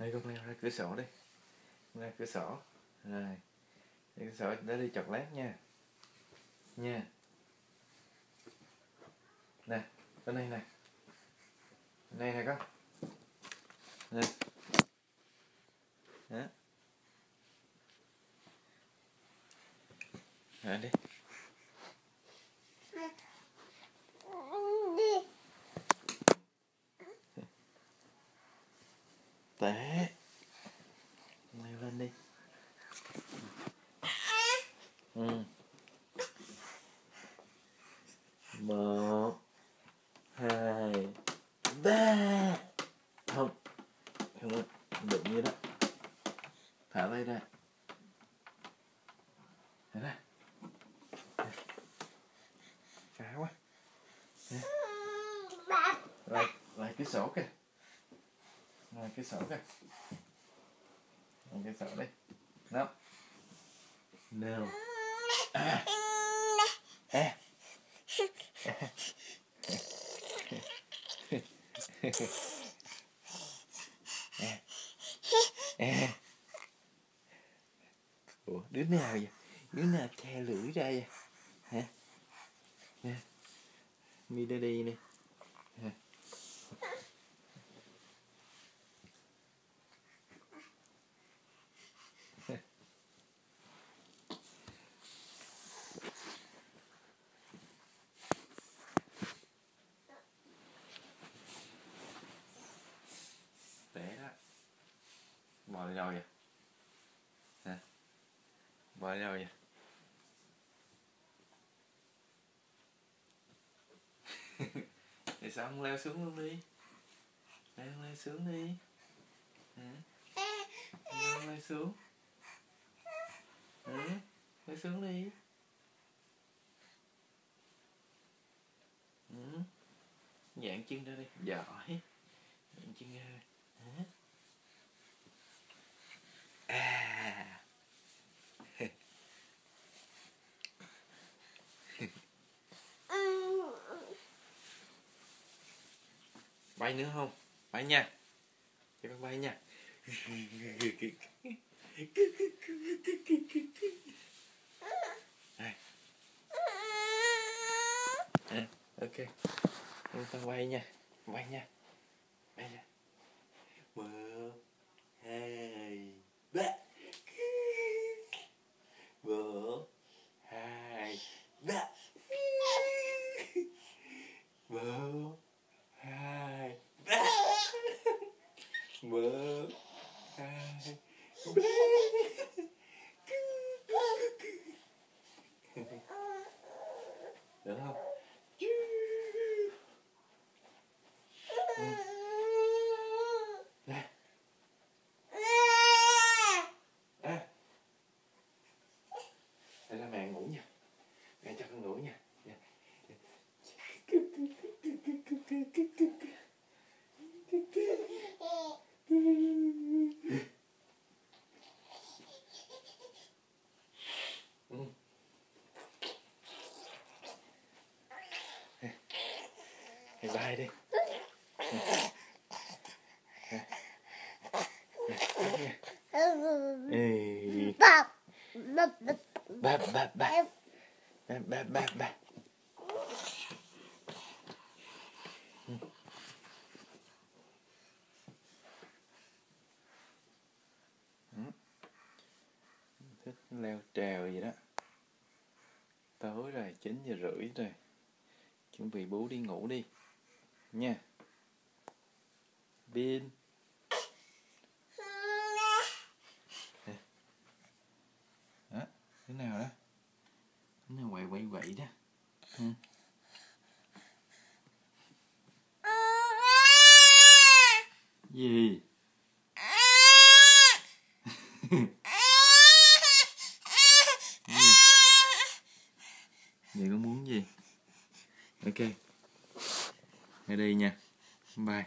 Thôi con leo ra cửa sổ đi. Ra cửa sổ. Rồi. Ra cửa sổ để đi chọc lát nha. Nha. Nè, bên đây nè. Bên đây nè con. Nè. Đó. Rồi đi. Té. Leo lên đi. Ừ. 1 2 3. Không. Không đụng như đó. Thả tay ra. Thả ra. Phá quá. Lại cái sổ kìa. Lại cái sổ kìa. Lại cái sổ đi. Nào. Nào. À. À. Ủa, đứa nào vậy? Đứa nào thè lưỡi ra vậy? Hả? Nè. Mi Daddy nè. Hả? Té đó. Bò đi đâu vậy? Hả? Bò đi đâu vậy? Tại sao không leo xuống luôn đi? Leo xuống đi. Hả? Leo xuống. Hả? Leo xuống đi. Dạng chân ra đi. Giỏi. Dạng chân ra. Hả? À. Bay nữa không? Bay nha. Cho con bay nha. Đây. À, ok. Con bay nha. Bay nha. Bay nha. 1 2 3. 1 2 3. 1 2 3. 1 2 3. Được không? Nè. Để ra mẹ ngủ nha. Mẹ cho con ngủ nha. Bye bye đi. Ba. Thích leo trèo vậy đó. Tối rồi, 9:30 rồi. Chuẩn bị bú đi ngủ đi. Nha. Bin. Đó, thế nào đó? Thế nào quậy đó. Hả? Gì? Vậy con muốn gì? Ok. Ở đây nha. Bye.